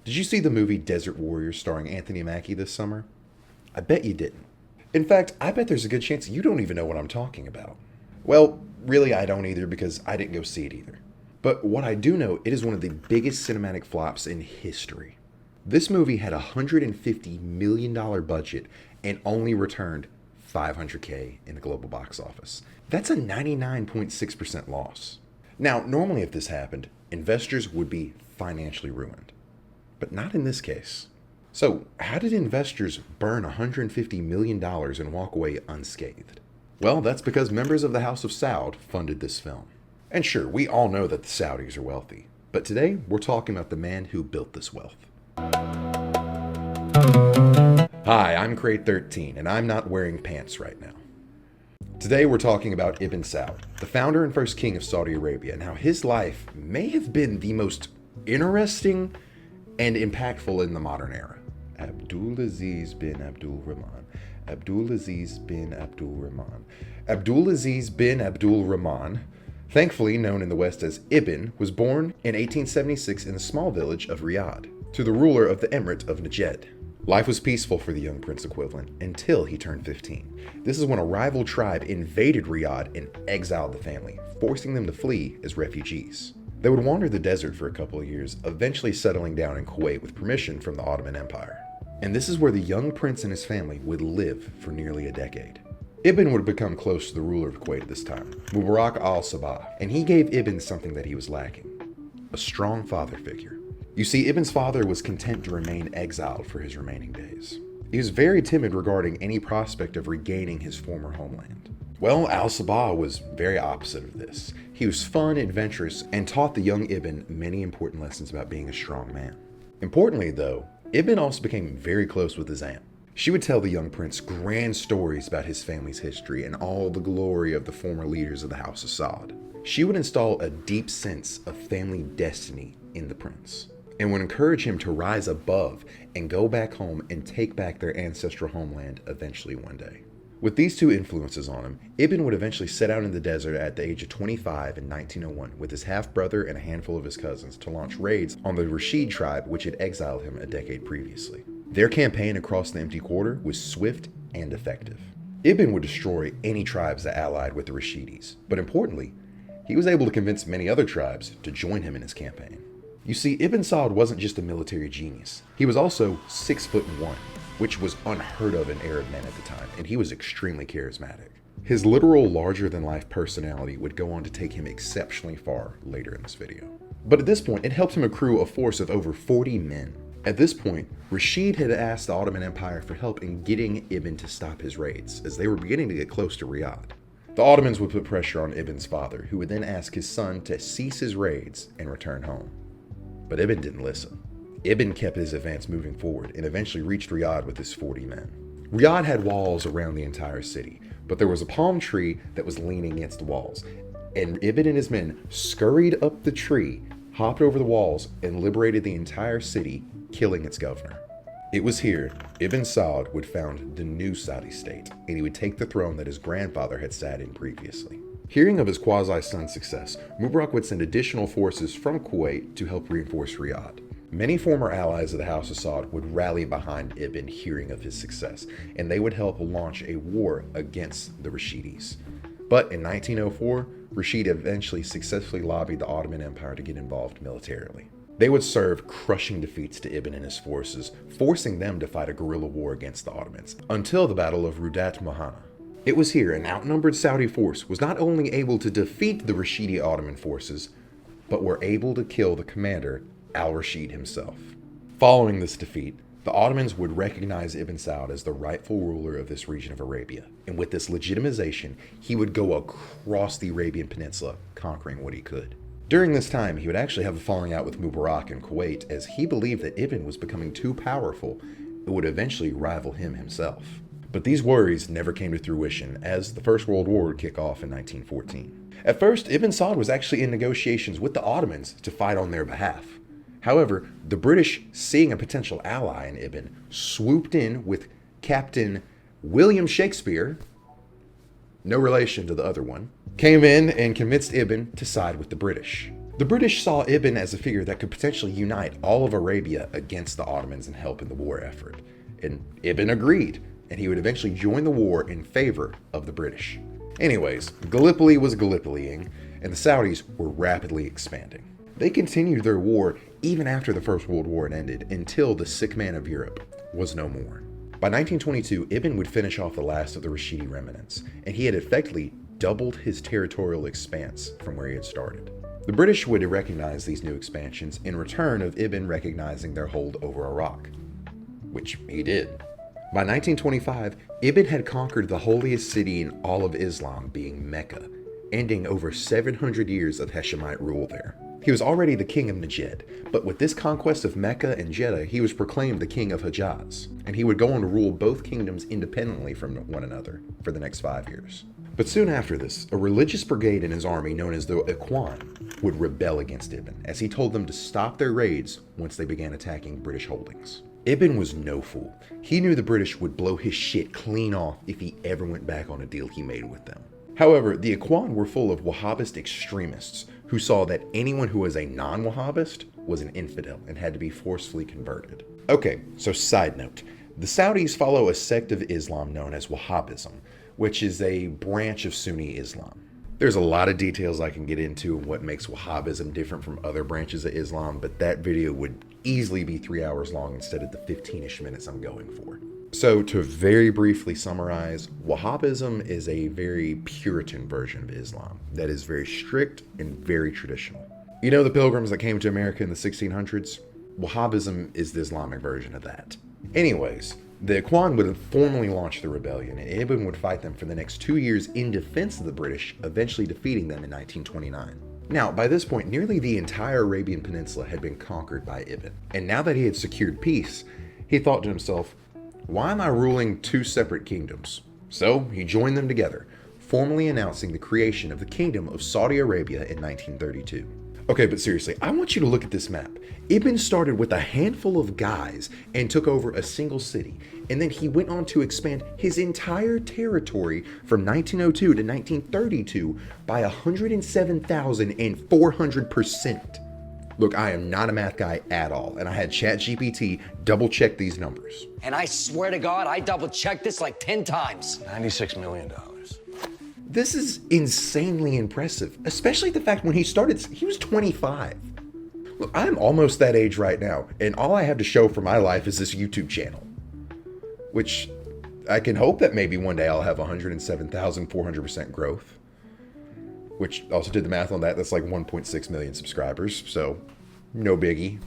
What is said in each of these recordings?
Did you see the movie Desert Warrior starring Anthony Mackie this summer? I bet you didn't. In fact, I bet there's a good chance you don't even know what I'm talking about. Well, really I don't either because I didn't go see it either. But what I do know, it is one of the biggest cinematic flops in history. This movie had a $150 million budget and only returned $500K in the global box office. That's a 99.6% loss. Now, normally if this happened, investors would be financially ruined. But not in this case. So, how did investors burn $150 million and walk away unscathed? Well, that's because members of the House of Saud funded this film. And sure, we all know that the Saudis are wealthy. But today, we're talking about the man who built this wealth. Hi, I'm Crate13, and I'm not wearing pants right now. Today, we're talking about Ibn Saud, the founder and first king of Saudi Arabia, and how his life may have been the most interesting and impactful in the modern era. Abdulaziz bin Abdul Rahman. Abdulaziz bin Abdul Rahman. Abdulaziz bin Abdul Rahman, thankfully known in the West as Ibn, was born in 1876 in the small village of Riyadh, to the ruler of the Emirate of Najd. Life was peaceful for the young prince equivalent until he turned 15. This is when a rival tribe invaded Riyadh and exiled the family, forcing them to flee as refugees. They would wander the desert for a couple of years, eventually settling down in Kuwait with permission from the Ottoman Empire. And this is where the young prince and his family would live for nearly a decade. Ibn would become close to the ruler of Kuwait at this time, Mubarak al-Sabah, and he gave Ibn something that he was lacking: a strong father figure. You see, Ibn's father was content to remain exiled for his remaining days. He was very timid regarding any prospect of regaining his former homeland. Well, al-Sabah was very opposite of this. He was fun, adventurous, and taught the young Ibn many important lessons about being a strong man. Importantly, though, Ibn also became very close with his aunt. She would tell the young prince grand stories about his family's history and all the glory of the former leaders of the House of Saud. She would install a deep sense of family destiny in the prince, and would encourage him to rise above and go back home and take back their ancestral homeland eventually one day. With these two influences on him, Ibn would eventually set out in the desert at the age of 25 in 1901 with his half-brother and a handful of his cousins to launch raids on the reshaped tribe which had exiled him a decade previously. Their campaign across the empty quarter was swift and effective. Ibn would destroy any tribes that allied with the Rashidis, but importantly, he was able to convince many other tribes to join him in his campaign. You see, Ibn Saud wasn't just a military genius. He was also 6'1", which was unheard of in Arab men at the time, and he was extremely charismatic. His literal larger-than-life personality would go on to take him exceptionally far later in this video. But at this point, it helped him accrue a force of over 40 men. At this point, Rashid had asked the Ottoman Empire for help in getting Ibn to stop his raids, as they were beginning to get close to Riyadh. The Ottomans would put pressure on Ibn's father, who would then ask his son to cease his raids and return home. But Ibn didn't listen. Ibn kept his advance moving forward and eventually reached Riyadh with his 40 men. Riyadh had walls around the entire city, but there was a palm tree that was leaning against the walls, and Ibn and his men scurried up the tree, hopped over the walls, and liberated the entire city, killing its governor. It was here Ibn Saud would found the new Saudi state, and he would take the throne that his grandfather had sat in previously. Hearing of his quasi-son's success, Mubarak would send additional forces from Kuwait to help reinforce Riyadh. Many former allies of the House of Saud would rally behind Ibn hearing of his success, and they would help launch a war against the Rashidis. But in 1904, Rashid eventually successfully lobbied the Ottoman Empire to get involved militarily. They would serve crushing defeats to Ibn and his forces, forcing them to fight a guerrilla war against the Ottomans, until the Battle of Rudat Mohana. It was here an outnumbered Saudi force was not only able to defeat the Rashidi Ottoman forces, but were able to kill the commander, al-Rashid himself. Following this defeat, the Ottomans would recognize Ibn Saud as the rightful ruler of this region of Arabia, and with this legitimization, he would go across the Arabian Peninsula, conquering what he could. During this time, he would actually have a falling out with Mubarak in Kuwait, as he believed that Ibn was becoming too powerful and would eventually rival him himself. But these worries never came to fruition, as the First World War would kick off in 1914. At first, Ibn Saud was actually in negotiations with the Ottomans to fight on their behalf. However, the British, seeing a potential ally in Ibn, swooped in with Captain William Shakespeare, no relation to the other one, came in and convinced Ibn to side with the British. The British saw Ibn as a figure that could potentially unite all of Arabia against the Ottomans and help in the war effort. And Ibn agreed, and he would eventually join the war in favor of the British. Anyways, Gallipoli was Gallipoliing, and the Saudis were rapidly expanding. They continued their war even after the First World War ended, until the sick man of Europe was no more. By 1922, Ibn would finish off the last of the Rashidi remnants, and he had effectively doubled his territorial expanse from where he had started. The British would recognize these new expansions in return of Ibn recognizing their hold over Iraq, which he did. By 1925, Ibn had conquered the holiest city in all of Islam, being Mecca, ending over 700 years of Hashemite rule there. He was already the king of Najd, but with this conquest of Mecca and Jeddah, he was proclaimed the king of Hejaz, and he would go on to rule both kingdoms independently from one another for the next 5 years. But soon after this, a religious brigade in his army known as the Ikhwan would rebel against Ibn, as he told them to stop their raids once they began attacking British holdings. Ibn was no fool. He knew the British would blow his shit clean off if he ever went back on a deal he made with them. However, the Ikhwan were full of Wahhabist extremists who saw that anyone who was a non-Wahhabist was an infidel and had to be forcefully converted. Okay, so side note. The Saudis follow a sect of Islam known as Wahhabism, which is a branch of Sunni Islam. There's a lot of details I can get into on what makes Wahhabism different from other branches of Islam, but that video would easily be 3 hours long instead of the 15-ish minutes I'm going for. So to very briefly summarize, Wahhabism is a very Puritan version of Islam that is very strict and very traditional. You know the pilgrims that came to America in the 1600s? Wahhabism is the Islamic version of that. Anyways, the Ikhwan would formally launch the rebellion, and Ibn would fight them for the next 2 years in defense of the British, eventually defeating them in 1929. Now, by this point, nearly the entire Arabian Peninsula had been conquered by Ibn, and now that he had secured peace, he thought to himself, why am I ruling 2 separate kingdoms? So he joined them together, formally announcing the creation of the Kingdom of Saudi Arabia in 1932. Okay, but seriously, I want you to look at this map. Ibn started with a handful of guys and took over a single city, and then he went on to expand his entire territory from 1902 to 1932 by 107,400%. Look, I am not a math guy at all, and I had ChatGPT double check these numbers. And I swear to God, I double checked this like 10 times. $96 million. This is insanely impressive, especially the fact when he started, he was 25. Look, I'm almost that age right now, and all I have to show for my life is this YouTube channel, which I can hope that maybe one day I'll have 107,400% growth. Which also did the math on that, that's like 1.6 million subscribers, so no biggie.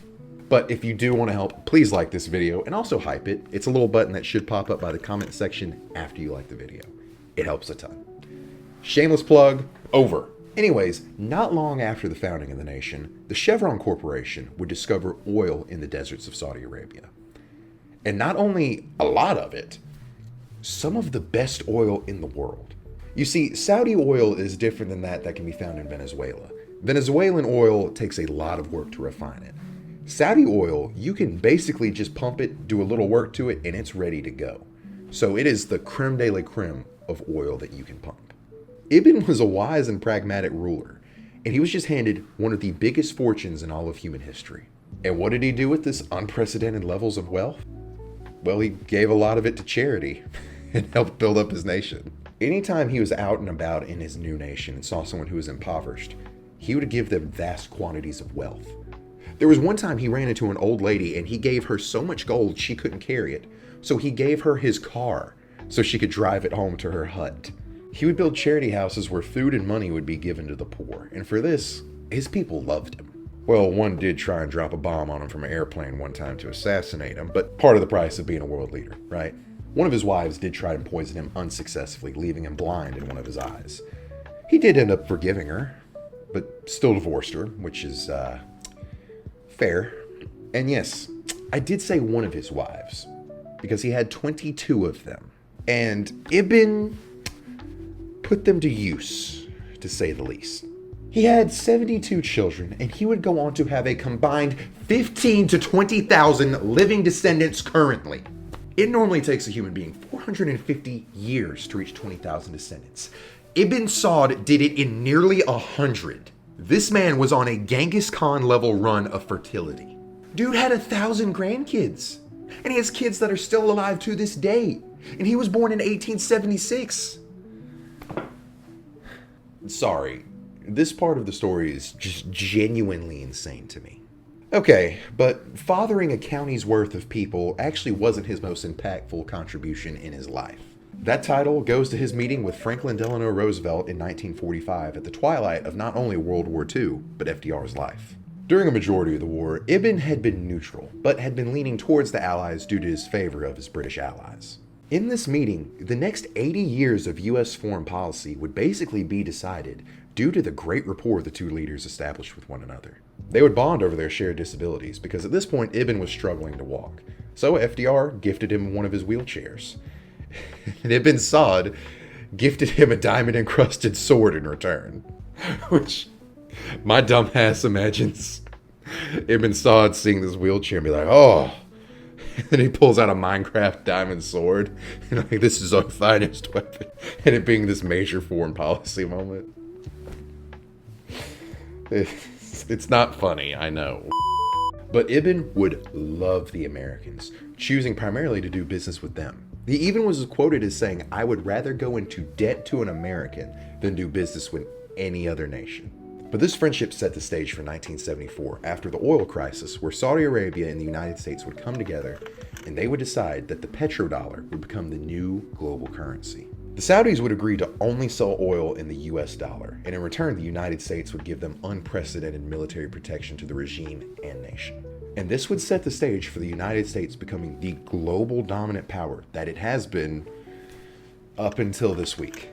But if you do want to help, please like this video and also hype it. It's a little button that should pop up by the comment section after you like the video. It helps a ton. Shameless plug, over. Anyways, not long after the founding of the nation, the Chevron Corporation would discover oil in the deserts of Saudi Arabia. And not only a lot of it, some of the best oil in the world. You see, Saudi oil is different than that can be found in Venezuela. Venezuelan oil takes a lot of work to refine it. Saudi oil, you can basically just pump it, do a little work to it, and it's ready to go. So it is the creme de la creme of oil that you can pump. Ibn was a wise and pragmatic ruler, and he was just handed one of the biggest fortunes in all of human history. And what did he do with this unprecedented levels of wealth? Well, he gave a lot of it to charity and helped build up his nation. Anytime he was out and about in his new nation and saw someone who was impoverished, he would give them vast quantities of wealth. There was one time he ran into an old lady and he gave her so much gold she couldn't carry it, so he gave her his car so she could drive it home to her hut. He would build charity houses where food and money would be given to the poor, and for this, his people loved him. Well, one did try and drop a bomb on him from an airplane one time to assassinate him, but part of the price of being a world leader, right? One of his wives did try and poison him unsuccessfully, leaving him blind in one of his eyes. He did end up forgiving her, but still divorced her, which is, fair. And yes, I did say one of his wives, because he had 22 of them. And Ibn put them to use, to say the least. He had 72 children, and he would go on to have a combined 15 to 20,000 living descendants currently. It normally takes a human being 450 years to reach 20,000 descendants. Ibn Saud did it in nearly 100. This man was on a Genghis Khan level run of fertility. Dude had 1,000 grandkids. And he has kids that are still alive to this day. And he was born in 1876. Sorry, this part of the story is just genuinely insane to me. Okay, but fathering a county's worth of people actually wasn't his most impactful contribution in his life. That title goes to his meeting with Franklin Delano Roosevelt in 1945 at the twilight of not only World War II, but FDR's life. During a majority of the war, Ibn had been neutral, but had been leaning towards the Allies due to his favor of his British allies. In this meeting, the next 80 years of US foreign policy would basically be decided due to the great rapport the two leaders established with one another. They would bond over their shared disabilities because at this point Ibn was struggling to walk, so FDR gifted him one of his wheelchairs. And Ibn Saud gifted him a diamond-encrusted sword in return, which my dumb ass imagines Ibn Saud seeing this wheelchair and be like, oh. And then he pulls out a Minecraft diamond sword. And like, this is our finest weapon. And it being this major foreign policy moment. It's not funny, I know. But Ibn would love the Americans, choosing primarily to do business with them. He even was quoted as saying, I would rather go into debt to an American than do business with any other nation. But this friendship set the stage for 1974 after the oil crisis, where Saudi Arabia and the United States would come together and they would decide that the petrodollar would become the new global currency. The Saudis would agree to only sell oil in the US dollar, and in return the United States would give them unprecedented military protection to the regime and nation. And this would set the stage for the United States becoming the global dominant power that it has been up until this week.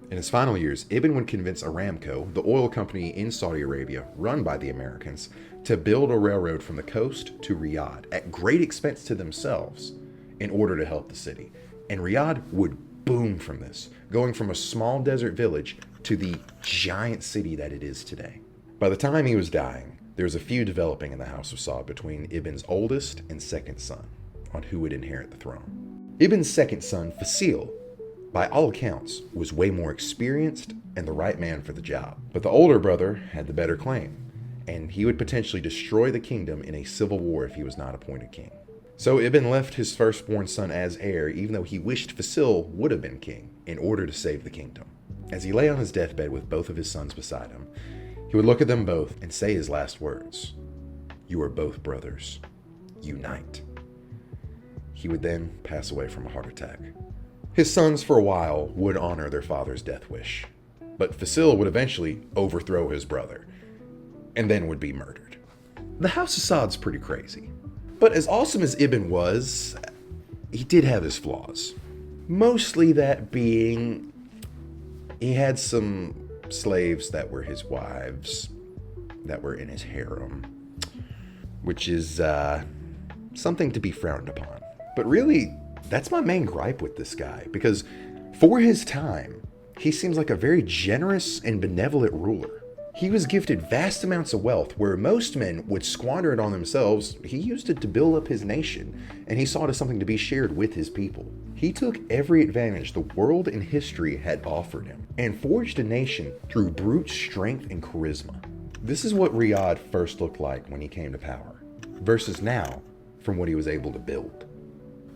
In his final years, Ibn would convince Aramco, the oil company in Saudi Arabia run by the Americans, to build a railroad from the coast to Riyadh at great expense to themselves in order to help the city. And Riyadh would boom from this, going from a small desert village to the giant city that it is today. By the time he was dying, there was a feud developing in the House of Saud between Ibn's oldest and second son on who would inherit the throne. Ibn's second son, Fasil, by all accounts, was way more experienced and the right man for the job. But the older brother had the better claim, and he would potentially destroy the kingdom in a civil war if he was not appointed king. So Ibn left his firstborn son as heir, even though he wished Fasil would have been king, in order to save the kingdom. As he lay on his deathbed with both of his sons beside him, he would look at them both and say his last words, "You are both brothers. Unite." He would then pass away from a heart attack. His sons, for a while, would honor their father's death wish, but Fasil would eventually overthrow his brother, and then would be murdered. The House of Saud's pretty crazy. But as awesome as Ibn was, he did have his flaws. Mostly that being, he had some slaves that were his wives, that were in his harem, which is something to be frowned upon. But really, that's my main gripe with this guy, because for his time, he seems like a very generous and benevolent ruler. He was gifted vast amounts of wealth where most men would squander it on themselves. He used it to build up his nation, and he saw it as something to be shared with his people. He took every advantage the world and history had offered him and forged a nation through brute strength and charisma. This is what Riyadh first looked like when he came to power, versus now from what he was able to build.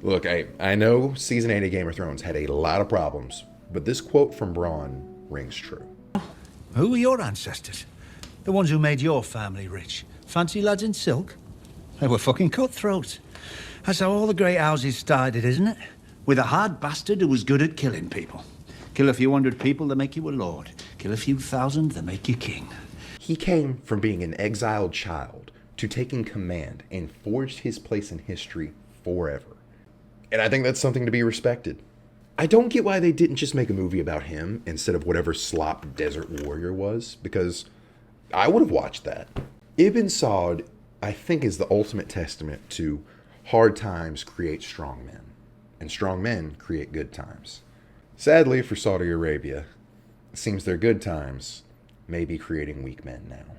Look, I know Season 8 of Game of Thrones had a lot of problems, but this quote from Bronn rings true. Who were your ancestors? The ones who made your family rich? Fancy lads in silk? They were fucking cutthroats. That's how all the great houses started, isn't it? With a hard bastard who was good at killing people. Kill a few hundred people, they make you a lord. Kill a few thousand, they make you king. He came from being an exiled child to taking command and forged his place in history forever. And I think that's something to be respected. I don't get why they didn't just make a movie about him instead of whatever slop Desert Warrior was, because I would have watched that. Ibn Saud, I think, is the ultimate testament to hard times create strong men, and strong men create good times. Sadly for Saudi Arabia, it seems their good times may be creating weak men now.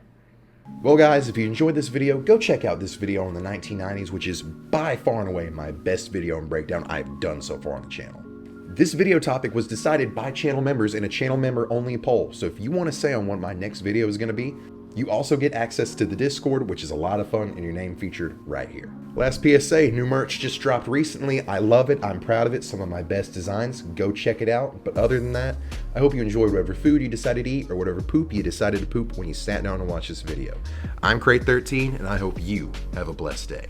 Well guys, if you enjoyed this video, go check out this video on the 1990s, which is by far and away my best video and breakdown I've done so far on the channel. This video topic was decided by channel members in a channel member only poll. So if you want to say on what my next video is going to be, you also get access to the Discord, which is a lot of fun, and your name featured right here. Last PSA, new merch just dropped recently. I love it. I'm proud of it. Some of my best designs. Go check it out. But other than that, I hope you enjoyed whatever food you decided to eat or whatever poop you decided to poop when you sat down and watched this video. I'm Crate13, and I hope you have a blessed day.